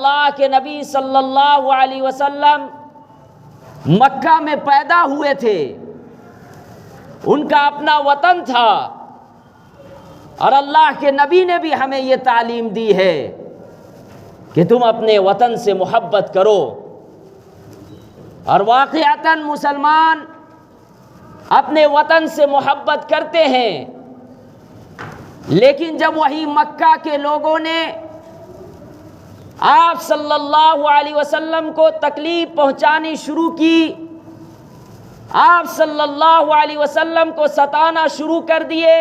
اللہ کے نبی صلی اللہ علیہ وسلم مکہ میں پیدا ہوئے تھے، ان کا اپنا وطن تھا، اور اللہ کے نبی نے بھی ہمیں یہ تعلیم دی ہے کہ تم اپنے وطن سے محبت کرو۔ اور واقعتاً مسلمان اپنے وطن سے محبت کرتے ہیں، لیکن جب وہی مکہ کے لوگوں نے آپ صلی اللہ علیہ وسلم کو تکلیف پہنچانی شروع کی، آپ صلی اللہ علیہ وسلم کو ستانا شروع کر دیے،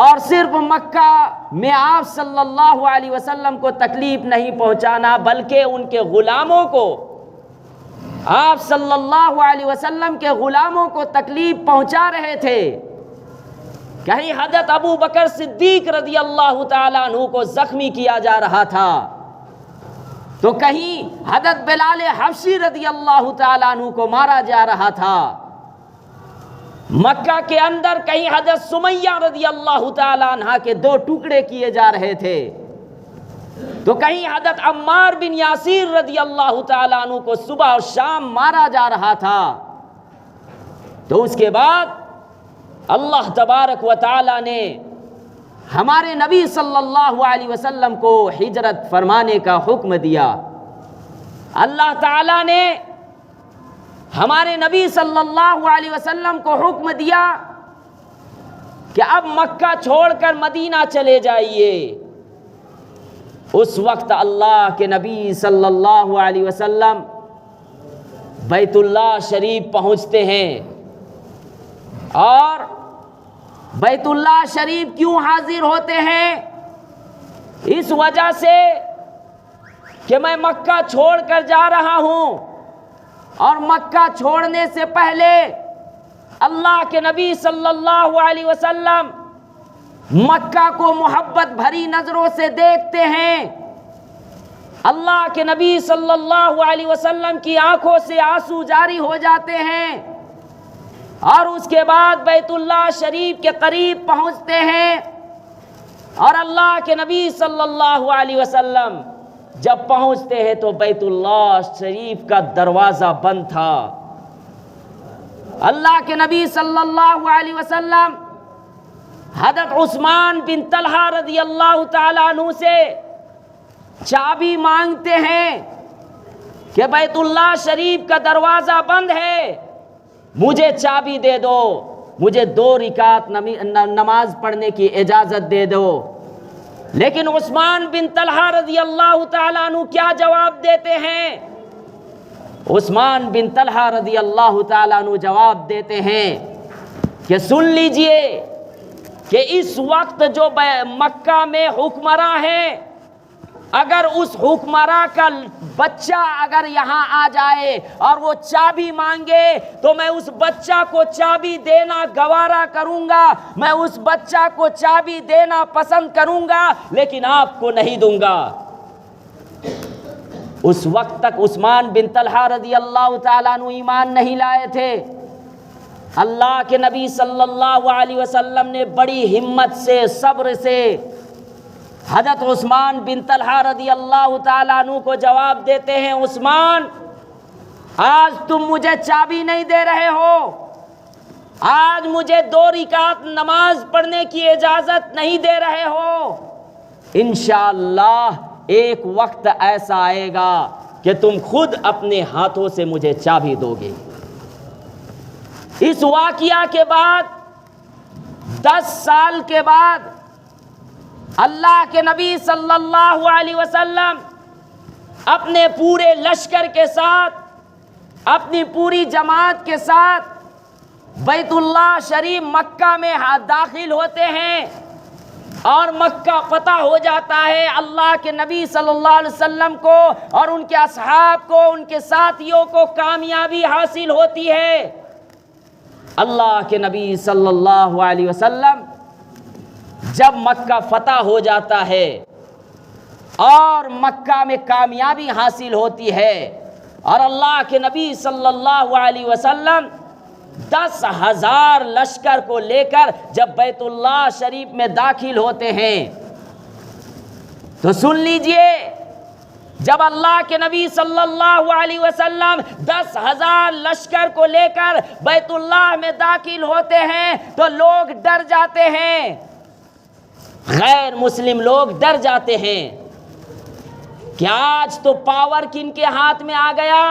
اور صرف مکہ میں آپ صلی اللہ علیہ وسلم کو تکلیف نہیں پہنچانا بلکہ ان کے غلاموں کو، آپ صلی اللہ علیہ وسلم کے غلاموں کو تکلیف پہنچا رہے تھے۔ کہیں حضرت ابو بکر صدیق رضی اللہ تعالیٰ عنہ کو زخمی کیا جا رہا تھا، تو کہیں حضرت بلال حبشی رضی اللہ تعالیٰ عنہ کو مارا جا رہا تھا۔ مکہ کے اندر کہیں حضرت سمیہ رضی اللہ تعالیٰ عنہ کے 2 ٹکڑے کیے جا رہے تھے، تو کہیں حضرت عمار بن یاسر رضی اللہ تعالیٰ عنہ کو صبح اور شام مارا جا رہا تھا۔ تو اس کے بعد اللہ تبارک و تعالیٰ نے ہمارے نبی صلی اللہ علیہ وسلم کو ہجرت فرمانے کا حکم دیا۔ اللہ تعالیٰ نے ہمارے نبی صلی اللہ علیہ وسلم کو حکم دیا کہ اب مکہ چھوڑ کر مدینہ چلے جائیے۔ اس وقت اللہ کے نبی صلی اللہ علیہ وسلم بیت اللہ شریف پہنچتے ہیں، اور بیت اللہ شریف کیوں حاضر ہوتے ہیں؟ اس وجہ سے کہ میں مکہ چھوڑ کر جا رہا ہوں، اور مکہ چھوڑنے سے پہلے اللہ کے نبی صلی اللہ علیہ وسلم مکہ کو محبت بھری نظروں سے دیکھتے ہیں۔ اللہ کے نبی صلی اللہ علیہ وسلم کی آنکھوں سے آنسو جاری ہو جاتے ہیں، اور اس کے بعد بیت اللہ شریف کے قریب پہنچتے ہیں، اور اللہ کے نبی صلی اللہ علیہ وسلم جب پہنچتے ہیں تو بیت اللہ شریف کا دروازہ بند تھا۔ اللہ کے نبی صلی اللہ علیہ وسلم حضرت عثمان بن طلحہ رضی اللہ تعالیٰ عنہ سے چابی مانگتے ہیں کہ بیت اللہ شریف کا دروازہ بند ہے، مجھے چابی دے دو، مجھے 2 رکعت نماز پڑھنے کی اجازت دے دو۔ لیکن عثمان بن طلحہ رضی اللہ تعالیٰ عنہ کیا جواب دیتے ہیں؟ عثمان بن طلحہ رضی اللہ تعالیٰ عنہ جواب دیتے ہیں کہ سن لیجئے کہ اس وقت جو مکہ میں حکمراں ہے، اگر اس حکمراں کا بچہ اگر یہاں آ جائے اور وہ چابی مانگے تو میں اس بچہ کو چابی دینا گوارا کروں گا، میں اس بچہ کو چابی دینا پسند کروں گا، لیکن آپ کو نہیں دوں گا۔ اس وقت تک عثمان بن طلحہ رضی اللہ تعالیٰ عنہ ایمان نہیں لائے تھے۔ اللہ کے نبی صلی اللہ علیہ وسلم نے بڑی ہمت سے، صبر سے حضرت عثمان بن طلحہ رضی اللہ تعالیٰ عنہ کو جواب دیتے ہیں، عثمان آج تم مجھے چابی نہیں دے رہے ہو، آج مجھے 2 رکعت نماز پڑھنے کی اجازت نہیں دے رہے ہو، انشاءاللہ ایک وقت ایسا آئے گا کہ تم خود اپنے ہاتھوں سے مجھے چابی دو گے۔ اس واقعہ کے بعد 10 سال کے بعد اللہ کے نبی صلی اللہ علیہ وسلم اپنے پورے لشکر کے ساتھ، اپنی پوری جماعت کے ساتھ بیت اللہ شریف مکہ میں داخل ہوتے ہیں، اور مکہ فتح ہو جاتا ہے۔ اللہ کے نبی صلی اللہ علیہ وسلم کو اور ان کے اصحاب کو، ان کے ساتھیوں کو کامیابی حاصل ہوتی ہے۔ اللہ کے نبی صلی اللہ علیہ وسلم جب مکہ فتح ہو جاتا ہے اور مکہ میں کامیابی حاصل ہوتی ہے، اور اللہ کے نبی صلی اللہ علیہ وسلم 10,000 لشکر کو لے کر جب بیت اللہ شریف میں داخل ہوتے ہیں، تو سن لیجئے جب اللہ کے نبی صلی اللہ علیہ وسلم 10,000 لشکر کو لے کر بیت اللہ میں داخل ہوتے ہیں تو لوگ ڈر جاتے ہیں، غیر مسلم لوگ ڈر جاتے ہیں کہ آج تو پاور کن کے ہاتھ میں آ گیا؟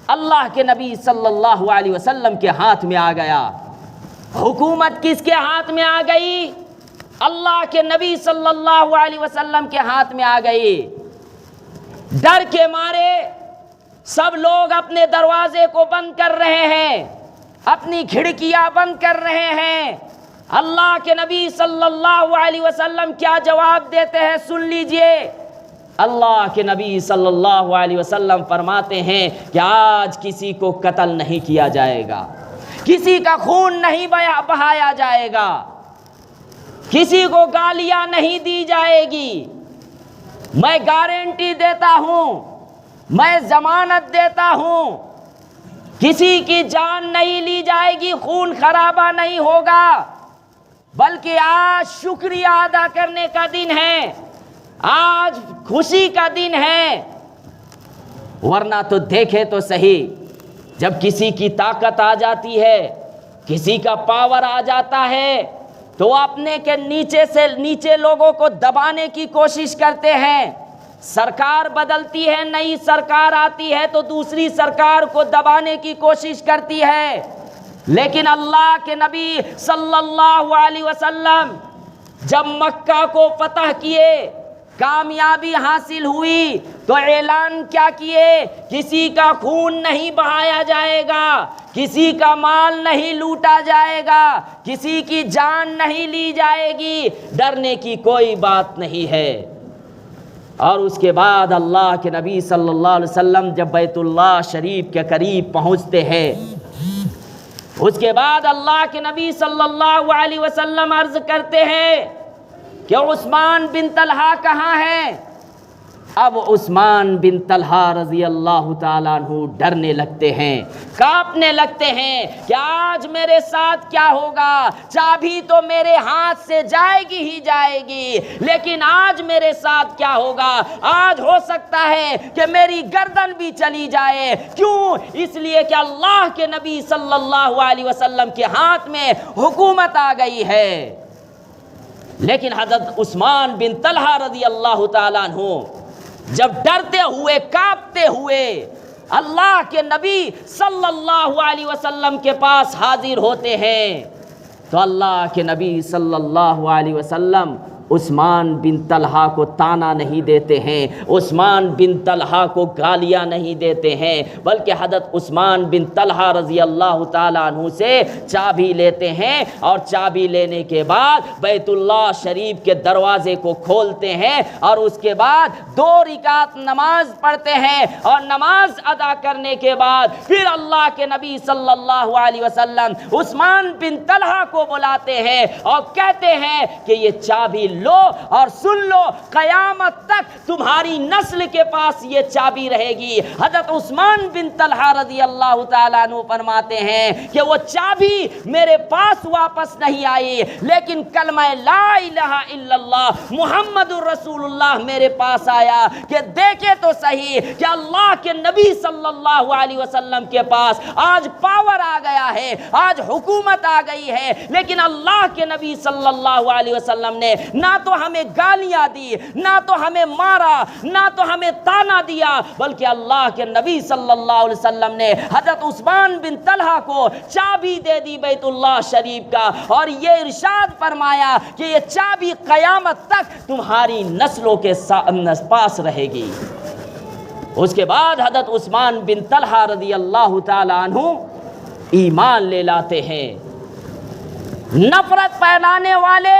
اللہ کے نبی صلی اللہ علیہ وسلم کے ہاتھ میں آ گیا۔ حکومت کس کے ہاتھ میں آ گئی؟ اللہ کے نبی صلی اللہ علیہ وسلم کے ہاتھ میں آ گئی۔ ڈر کے مارے سب لوگ اپنے دروازے کو بند کر رہے ہیں، اپنی کھڑکیاں بند کر رہے ہیں۔ اللہ کے نبی صلی اللہ علیہ وسلم کیا جواب دیتے ہیں سن لیجئے۔ اللہ کے نبی صلی اللہ علیہ وسلم فرماتے ہیں کہ آج کسی کو قتل نہیں کیا جائے گا، کسی کا خون نہیں بہایا جائے گا، کسی کو گالیاں نہیں دی جائے گی۔ میں گارنٹی دیتا ہوں، میں ضمانت دیتا ہوں، کسی کی جان نہیں لی جائے گی، خون خرابہ نہیں ہوگا، بلکہ آج شکریہ ادا کرنے کا دن ہے، آج خوشی کا دن ہے۔ ورنہ تو دیکھے تو صحیح، جب کسی کی طاقت آ جاتی ہے، کسی کا پاور آ جاتا ہے تو وہ اپنے کے نیچے سے نیچے لوگوں کو دبانے کی کوشش کرتے ہیں۔ سرکار بدلتی ہے، نئی سرکار آتی ہے تو دوسری سرکار کو دبانے کی کوشش کرتی ہے، لیکن اللہ کے نبی صلی اللہ علیہ وسلم جب مکہ کو فتح کیے، کامیابی حاصل ہوئی تو اعلان کیا کیے؟ کسی کا خون نہیں بہایا جائے گا، کسی کا مال نہیں لوٹا جائے گا، کسی کی جان نہیں لی جائے گی، ڈرنے کی کوئی بات نہیں ہے۔ اور اس کے بعد اللہ کے نبی صلی اللہ علیہ وسلم جب بیت اللہ شریف کے قریب پہنچتے ہیں، اس کے بعد اللہ کے نبی صلی اللہ علیہ وسلم عرض کرتے ہیں کہ عثمان بن طلحہ کہاں ہے؟ اب عثمان بن طلحہ رضی اللہ تعالیٰ عنہ ڈرنے لگتے ہیں، کانپنے لگتے ہیں کہ آج میرے ساتھ کیا ہوگا؟ چابی تو میرے ہاتھ سے جائے گی ہی جائے گی، لیکن آج میرے ساتھ کیا ہوگا؟ آج ہو سکتا ہے کہ میری گردن بھی چلی جائے۔ کیوں؟ اس لیے کہ اللہ کے نبی صلی اللہ علیہ وسلم کے ہاتھ میں حکومت آ گئی ہے۔ لیکن حضرت عثمان بن طلحہ رضی اللہ تعالیٰ عنہ جب ڈرتے ہوئے کانپتے ہوئے اللہ کے نبی صلی اللہ علیہ وسلم کے پاس حاضر ہوتے ہیں تو اللہ کے نبی صلی اللہ علیہ وسلم عثمان بن طلحہ کو تانا نہیں دیتے ہیں، عثمان بن طلحہ کو گالیاں نہیں دیتے ہیں، بلکہ حضرت عثمان بن طلحہ رضی اللہ تعالیٰ عنہ سے چابی لیتے ہیں، اور چابی لینے کے بعد بیت اللہ شریف کے دروازے کو کھولتے ہیں، اور اس کے بعد 2 رکعت نماز پڑھتے ہیں، اور نماز ادا کرنے کے بعد پھر اللہ کے نبی صلی اللہ علیہ وسلم عثمان بن طلحہ کو بلاتے ہیں اور کہتے ہیں کہ یہ چابی لو اور سن لو، قیامت تک تمہاری نسل کے پاس یہ چابی رہے گی۔ حضرت عثمان بن طلحہ رضی اللہ تعالیٰ عنہ فرماتے ہیں کہ وہ چابی میرے پاس واپس نہیں آئی، لیکن کلمہ لا الہ الا اللہ محمد الرسول اللہ میرے پاس آیا کہ دیکھے تو صحیح کہ اللہ کے نبی صلی اللہ علیہ وسلم کے پاس آج پاور آ گیا ہے، آج حکومت آ گئی ہے، لیکن اللہ کے نبی صلی اللہ علیہ وسلم نے نہ تو ہمیں گالیاں دی، نہ تو ہمیں مارا، نہ تو ہمیں تانا دیا، بلکہ اللہ کے نبی صلی اللہ علیہ وسلم نے حضرت عثمان بن طلحہ کو چابی دے دی بیت اللہ شریف کا، اور یہ ارشاد فرمایا کہ یہ چابی قیامت تک تمہاری نسلوں کے پاس رہے گی۔ اس کے بعد حضرت عثمان بن طلحہ رضی اللہ تعالی عنہ ایمان لے لاتے ہیں۔ نفرت پھیلانے والے،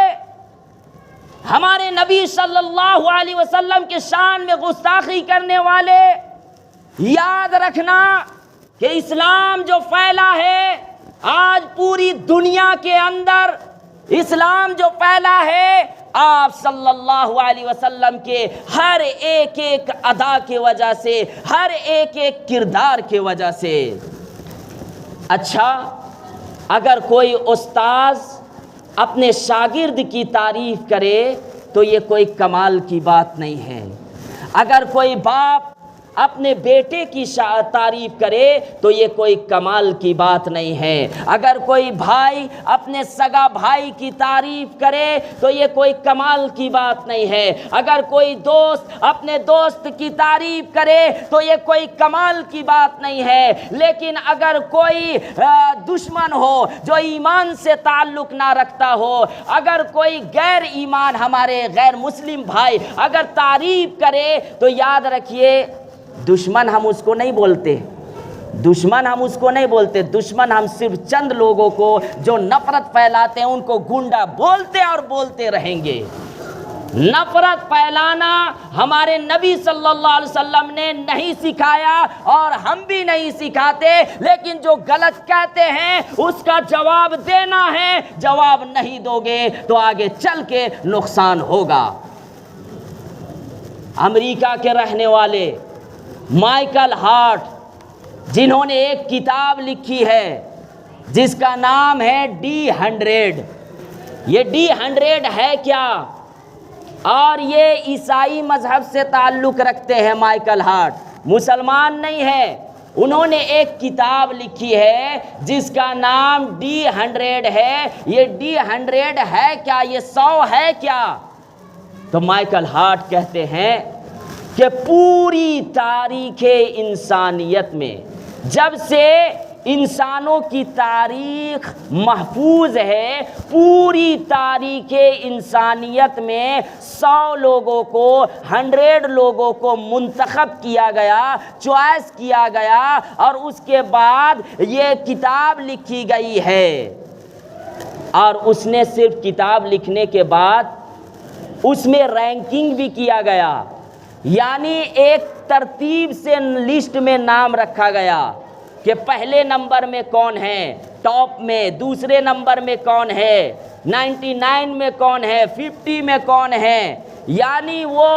ہمارے نبی صلی اللہ علیہ وسلم کے شان میں گستاخی کرنے والے، یاد رکھنا کہ اسلام جو پھیلا ہے آج پوری دنیا کے اندر، اسلام جو پھیلا ہے آپ صلی اللہ علیہ وسلم کے ہر ایک ایک ادا کی وجہ سے، ہر ایک ایک کردار کی وجہ سے۔ اچھا، اگر کوئی استاذ اپنے شاگرد کی تعریف کرے تو یہ کوئی کمال کی بات نہیں ہے۔ اگر کوئی باپ اپنے بیٹے کی تعریف کرے تو یہ کوئی کمال کی بات نہیں ہے، اگر کوئی بھائی اپنے سگا بھائی کی تعریف کرے تو یہ کوئی کمال کی بات نہیں ہے، اگر کوئی دوست اپنے دوست کی تعریف کرے تو یہ کوئی کمال کی بات نہیں ہے، لیکن اگر کوئی دشمن ہو جو ایمان سے تعلق نہ رکھتا ہو، اگر کوئی غیر ایمان ہمارے غیر مسلم بھائی اگر تعریف کرے تو یاد رکھیے دشمن ہم اس کو نہیں بولتے، دشمن ہم اس کو نہیں بولتے، دشمن ہم صرف چند لوگوں کو جو نفرت پھیلاتے ہیں ان کو گنڈا بولتے اور بولتے رہیں گے۔ نفرت پھیلانا ہمارے نبی صلی اللہ علیہ وسلم نے نہیں سکھایا اور ہم بھی نہیں سکھاتے، لیکن جو غلط کہتے ہیں اس کا جواب دینا ہے، جواب نہیں دو گے تو آگے چل کے نقصان ہوگا۔ امریکہ کے رہنے والے مائیکل ہارٹ جنہوں نے ایک کتاب لکھی ہے جس کا نام ہے D100، یہ D100 ہے کیا؟ اور یہ عیسائی مذہب سے تعلق رکھتے ہیں مائیکل ہارٹ، مسلمان نہیں ہے۔ انہوں نے ایک کتاب لکھی ہے جس کا نام D100 ہے۔ یہ D100 ہے کیا؟ یہ 100 ہے کیا؟ تو مائیکل ہارٹ کہتے ہیں کہ پوری تاریخ انسانیت میں جب سے انسانوں کی تاریخ محفوظ ہے، پوری تاریخ انسانیت میں 100 لوگوں کو 100 لوگوں کو منتخب کیا گیا، چوائس کیا گیا اور اس کے بعد یہ کتاب لکھی گئی ہے۔ اور اس نے صرف کتاب لکھنے کے بعد اس میں رینکنگ بھی کیا گیا، یعنی ایک ترتیب سے لسٹ میں نام رکھا گیا کہ پہلے نمبر میں کون ہے، ٹاپ میں، دوسرے نمبر میں کون ہے، 99 میں کون ہے، 50 میں کون ہے، یعنی وہ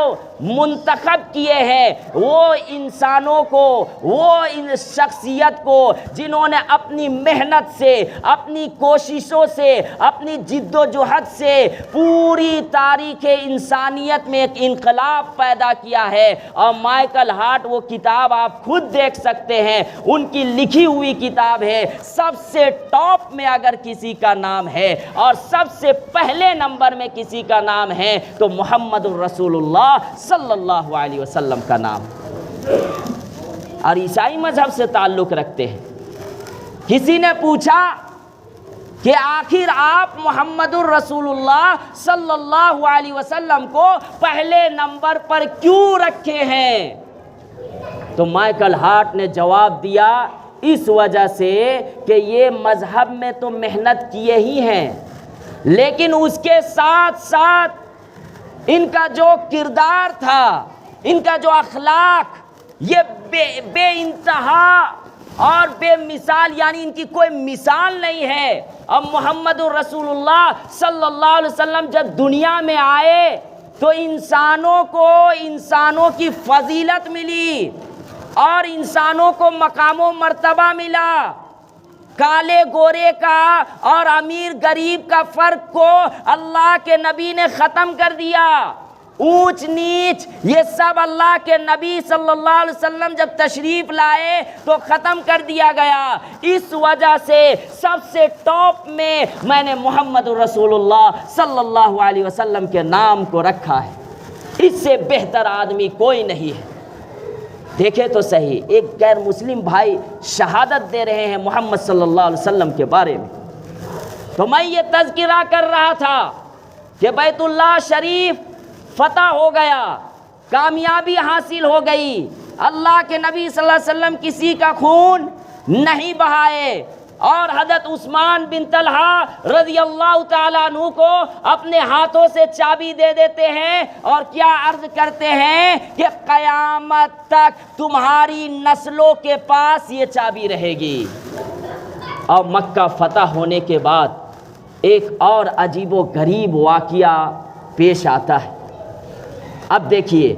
منتخب کیے ہیں وہ انسانوں کو، وہ ان شخصیت کو جنہوں نے اپنی محنت سے، اپنی کوششوں سے، اپنی جد و جہد سے پوری تاریخ انسانیت میں ایک انقلاب پیدا کیا ہے۔ اور مائیکل ہارٹ وہ کتاب آپ خود دیکھ سکتے ہیں، ان کی لکھی ہوئی کتاب ہے۔ سب سے ٹاپ میں اگر کسی کا نام ہے اور سب سے پہلے نمبر میں کسی کا نام ہے تو محمد الرسول اللہ صلی اللہ علیہ وسلم کا نام، اور عیسائی مذہب سے تعلق رکھتے ہیں۔ کسی نے پوچھا کہ آخر آپ محمد الرسول اللہ صلی اللہ علیہ وسلم کو پہلے نمبر پر کیوں رکھے ہیں؟ تو مائیکل ہارٹ نے جواب دیا، اس وجہ سے کہ یہ مذہب میں تو محنت کیے ہی ہیں، لیکن اس کے ساتھ ساتھ ان کا جو کردار تھا، ان کا جو اخلاق، یہ بے انتہا اور بے مثال، یعنی ان کی کوئی مثال نہیں ہے۔ اب محمد الرسول اللہ صلی اللہ علیہ وسلم جب دنیا میں آئے تو انسانوں کو انسانوں کی فضیلت ملی اور انسانوں کو مقام و مرتبہ ملا۔ کالے گورے کا اور امیر غریب کا فرق کو اللہ کے نبی نے ختم کر دیا۔ اونچ نیچ یہ سب اللہ کے نبی صلی اللہ علیہ وسلم جب تشریف لائے تو ختم کر دیا گیا۔ اس وجہ سے سب سے ٹاپ میں نے محمد رسول اللہ صلی اللہ علیہ وسلم کے نام کو رکھا ہے۔ اس سے بہتر آدمی کوئی نہیں ہے۔ دیکھیں تو صحیح، ایک غیر مسلم بھائی شہادت دے رہے ہیں محمد صلی اللہ علیہ وسلم کے بارے میں، تو میں یہ تذکرہ کر رہا تھا کہ بیت اللہ شریف فتح ہو گیا، کامیابی حاصل ہو گئی، اللہ کے نبی صلی اللہ علیہ وسلم کسی کا خون نہیں بہائے، اور حضرت عثمان بن طلحہ رضی اللہ تعالیٰ عنہ کو اپنے ہاتھوں سے چابی دے دیتے ہیں اور کیا عرض کرتے ہیں کہ قیامت تک تمہاری نسلوں کے پاس یہ چابی رہے گی۔ اور مکہ فتح ہونے کے بعد ایک اور عجیب و غریب واقعہ پیش آتا ہے۔ اب دیکھیے،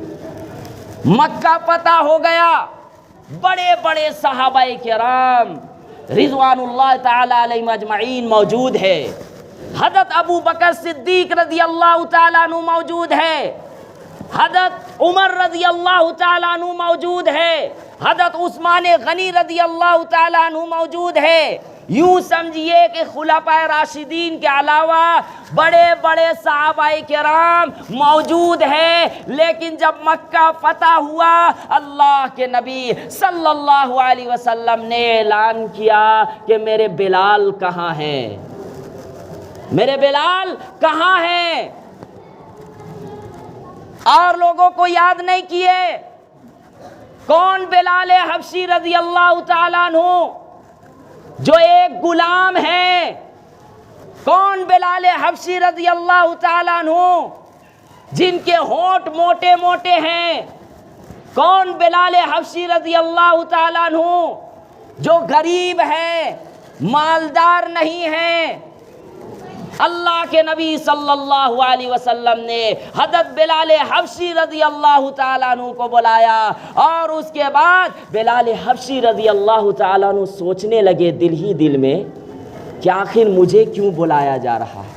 مکہ فتح ہو گیا، بڑے بڑے صحابہ کرام رضوان اللہ تعالی علیہم اجمعین موجود ہے، حضرت ابو بکر صدیق رضی اللہ تعالیٰ عنہ موجود ہے، حضرت عمر رضی اللہ تعالیٰ عنہ موجود ہے، حضرت عثمان غنی رضی اللہ تعالیٰ عنہ موجود ہے۔ یوں سمجھیے کہ خلفائے راشدین کے علاوہ بڑے بڑے صحابہ کرام موجود ہیں، لیکن جب مکہ فتح ہوا اللہ کے نبی صلی اللہ علیہ وسلم نے اعلان کیا کہ میرے بلال کہاں ہیں، میرے بلال کہاں ہیں، اور لوگوں کو یاد نہیں کیے۔ کون؟ بلال حبشی رضی اللہ تعالیٰ عنہ جو ایک غلام ہے۔ کون؟ بلال حبشی رضی اللہ تعالیٰ عنہ جن کے ہونٹ موٹے موٹے ہیں۔ کون؟ بلال حبشی رضی اللہ تعالیٰ عنہ جو غریب ہے، مالدار نہیں ہے۔ اللہ کے نبی صلی اللہ علیہ وسلم نے حضرت بلال حبشی رضی اللہ تعالیٰ عنہ کو بلایا، اور اس کے بعد بلال حبشی رضی اللہ تعالیٰ عنہ سوچنے لگے دل ہی دل میں کہ آخر مجھے کیوں بلایا جا رہا ہے،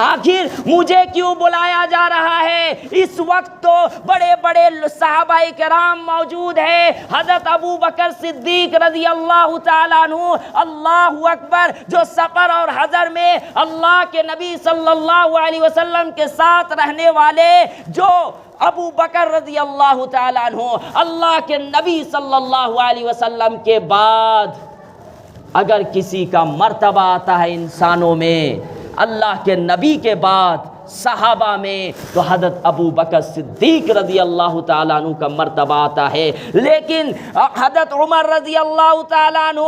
آخر مجھے کیوں بلایا جا رہا ہے۔ اس وقت تو بڑے بڑے صحابہ کرام موجود ہیں، حضرت ابو بکر صدیق رضی اللہ تعالیٰ عنہ، اللہ اکبر، جو سفر اور حضر میں اللہ کے نبی صلی اللہ علیہ وسلم کے ساتھ رہنے والے، جو ابو بکر رضی اللہ تعالیٰ عنہ اللہ کے نبی صلی اللہ علیہ وسلم کے بعد اگر کسی کا مرتبہ آتا ہے انسانوں میں، اللہ کے نبی کے بعد صحابہ میں، تو حضرت ابو بکر صدیق رضی اللہ تعالیٰ عنہ کا مرتبہ آتا ہے۔ لیکن حضرت عمر رضی اللہ تعالیٰ عنہ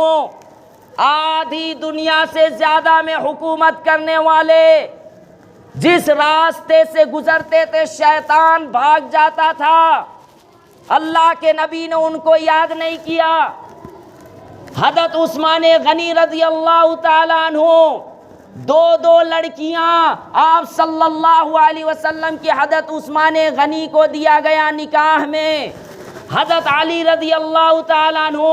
آدھی دنیا سے زیادہ میں حکومت کرنے والے، جس راستے سے گزرتے تھے شیطان بھاگ جاتا تھا، اللہ کے نبی نے ان کو یاد نہیں کیا۔ حضرت عثمان غنی رضی اللہ تعالیٰ عنہ، دو لڑکیاں آپ صلی اللہ علیہ وسلم کی حضرت عثمان غنی کو دیا گیا نکاح میں۔ حضرت علی رضی اللہ تعالیٰ عنہ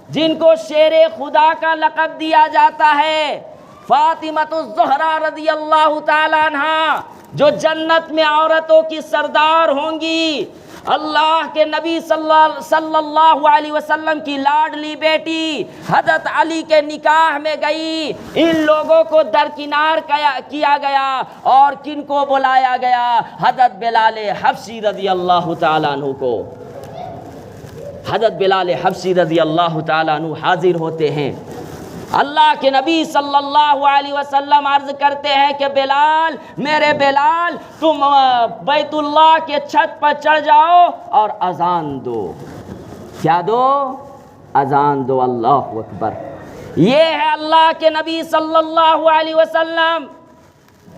جن کو شیر خدا کا لقب دیا جاتا ہے، فاطمۃ الزہرا رضی اللہ تعالیٰ عنہا جو جنت میں عورتوں کی سردار ہوں گی، اللہ کے نبی صلی اللہ علیہ وسلم کی لاڈلی بیٹی حضرت علی کے نکاح میں گئی۔ ان لوگوں کو درکنار کیا گیا، اور کن کو بلایا گیا؟ حضرت بلال حبشی رضی اللہ تعالیٰ عنہ کو۔ حضرت بلال حبشی رضی اللہ تعالیٰ عنہ حاضر ہوتے ہیں، اللہ کے نبی صلی اللہ علیہ وسلم عرض کرتے ہیں کہ بلال، میرے بلال، تم بیت اللہ کے چھت پر چڑھ جاؤ اور اذان دو۔ کیا دو؟ اذان دو۔ اللہ اکبر۔ یہ ہے اللہ کے نبی صلی اللہ علیہ وسلم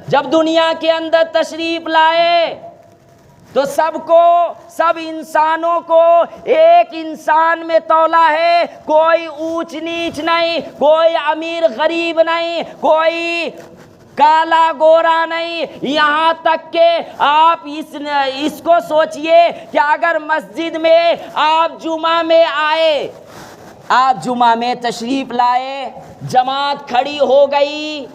جب دنیا کے اندر تشریف لائے تو سب انسانوں کو ایک انسان میں تولا ہے، کوئی اونچ نیچ نہیں، کوئی امیر غریب نہیں، کوئی کالا گورا نہیں۔ یہاں تک کہ آپ اس کو سوچئے کہ اگر مسجد میں آپ جمعہ میں آئے، آپ جمعہ میں تشریف لائے، جماعت کھڑی ہو گئی،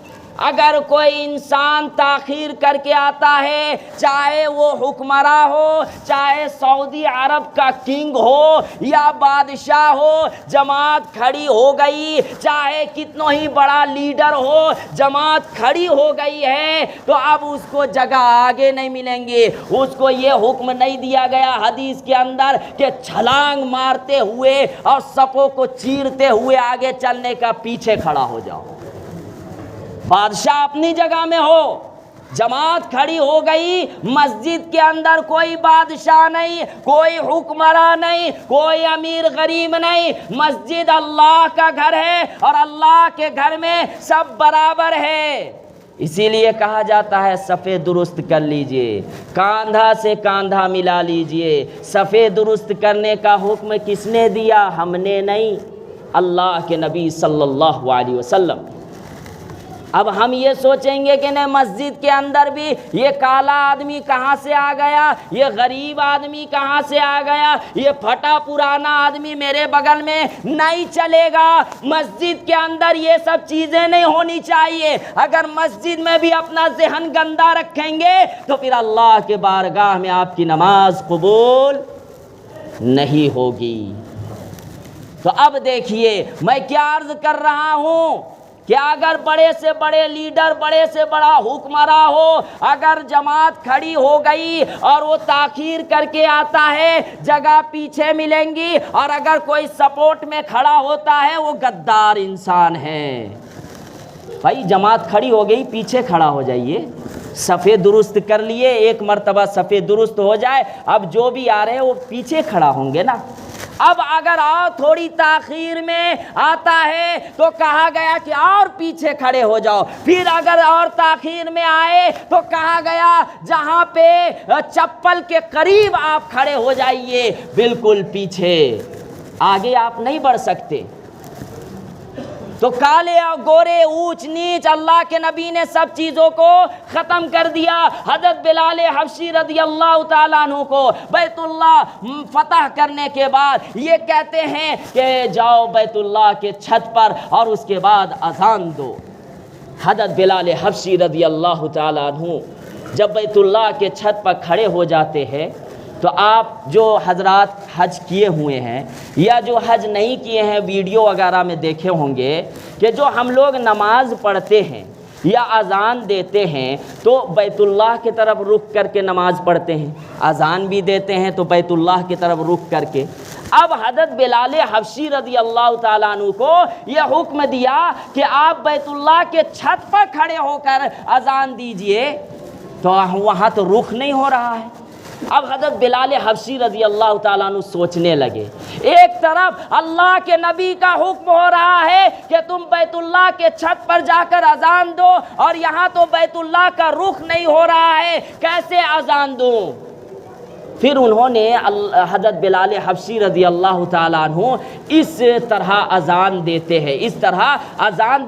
اگر کوئی انسان تاخیر کر کے آتا ہے، چاہے وہ حکمراں ہو، چاہے سعودی عرب کا کنگ ہو یا بادشاہ ہو، جماعت کھڑی ہو گئی، چاہے کتنا ہی بڑا لیڈر ہو، جماعت کھڑی ہو گئی ہے، تو اب اس کو جگہ آگے نہیں ملیں گے۔ اس کو یہ حکم نہیں دیا گیا حدیث کے اندر کہ چھلانگ مارتے ہوئے اور صفوں کو چیرتے ہوئے آگے چلنے کا، پیچھے کھڑا ہو جاؤ۔ بادشاہ اپنی جگہ میں ہو، جماعت کھڑی ہو گئی، مسجد کے اندر کوئی بادشاہ نہیں، کوئی حکمراں نہیں، کوئی امیر غریب نہیں، مسجد اللہ کا گھر ہے، اور اللہ کے گھر میں سب برابر ہے۔ اسی لیے کہا جاتا ہے صفے درست کر لیجئے، کاندھا سے کاندھا ملا لیجئے۔ صفے درست کرنے کا حکم کس نے دیا؟ ہم نے نہیں، اللہ کے نبی صلی اللہ علیہ وسلم۔ اب ہم یہ سوچیں گے کہ نہیں مسجد کے اندر بھی یہ کالا آدمی کہاں سے آ گیا، یہ غریب آدمی کہاں سے آ گیا، یہ پھٹا پرانا آدمی میرے بغل میں، نہیں چلے گا۔ مسجد کے اندر یہ سب چیزیں نہیں ہونی چاہیے۔ اگر مسجد میں بھی اپنا ذہن گندا رکھیں گے تو پھر اللہ کے بارگاہ میں آپ کی نماز قبول نہیں ہوگی۔ تو اب دیکھیے میں کیا عرض کر رہا ہوں کہ اگر بڑے سے بڑے لیڈر، بڑے سے بڑا حکمراں ہو، اگر جماعت کھڑی ہو گئی اور وہ تاخیر کر کے آتا ہے، جگہ پیچھے ملیں گی، اور اگر کوئی سپورٹ میں کھڑا ہوتا ہے وہ غدار انسان ہے۔ بھائی جماعت کھڑی ہو گئی، پیچھے کھڑا ہو جائیے، صفے درست کر لیے، ایک مرتبہ صفے درست ہو جائے، اب جو بھی آ رہے ہیں وہ پیچھے کھڑا ہوں گے نا۔ اب اگر اور تھوڑی تاخیر میں آتا ہے تو کہا گیا کہ اور پیچھے کھڑے ہو جاؤ، پھر اگر اور تاخیر میں آئے تو کہا گیا جہاں پہ چپل کے قریب آپ کھڑے ہو جائیے، بالکل پیچھے، آگے آپ نہیں بڑھ سکتے۔ تو کالے اور گورے، اونچ نیچ، اللہ کے نبی نے سب چیزوں کو ختم کر دیا۔ حضرت بلال حبشی رضی اللہ تعالیٰ عنہ کو بیت اللہ فتح کرنے کے بعد یہ کہتے ہیں کہ جاؤ بیت اللہ کے چھت پر اور اس کے بعد اذان دو۔ حضرت بلال حبشی رضی اللہ تعالیٰ عنہ جب بیت اللہ کے چھت پر کھڑے ہو جاتے ہیں تو آپ جو حضرات حج کیے ہوئے ہیں یا جو حج نہیں کیے ہیں، ویڈیو وغیرہ میں دیکھے ہوں گے کہ جو ہم لوگ نماز پڑھتے ہیں یا اذان دیتے ہیں تو بیت اللہ کی طرف رخ کر کے نماز پڑھتے ہیں، اذان بھی دیتے ہیں تو بیت اللہ کی طرف رخ کر کے۔ اب حضرت بلال حبشی رضی اللہ تعالیٰ عنہ کو یہ حکم دیا کہ آپ بیت اللہ کے چھت پر کھڑے ہو کر اذان دیجئے، تو وہاں تو رخ نہیں ہو رہا ہے۔ اب حضرت بلال حبشی رضی اللہ تعالیٰ عنہ سوچنے لگے، ایک طرف اللہ کے نبی کا حکم ہو رہا ہے کہ تم بیت اللہ کے چھت پر جا کر اذان دو، اور یہاں تو بیت اللہ کا رخ نہیں ہو رہا ہے، کیسے اذان دوں؟ پھر انہوں نے حضرت بلال حبشی رضی اللہ تعالیٰ عنہ اس طرح اذان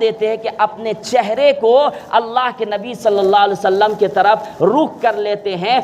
دیتے ہیں کہ اپنے چہرے کو اللہ کے نبی صلی اللہ علیہ وسلم کی طرف رخ کر لیتے ہیں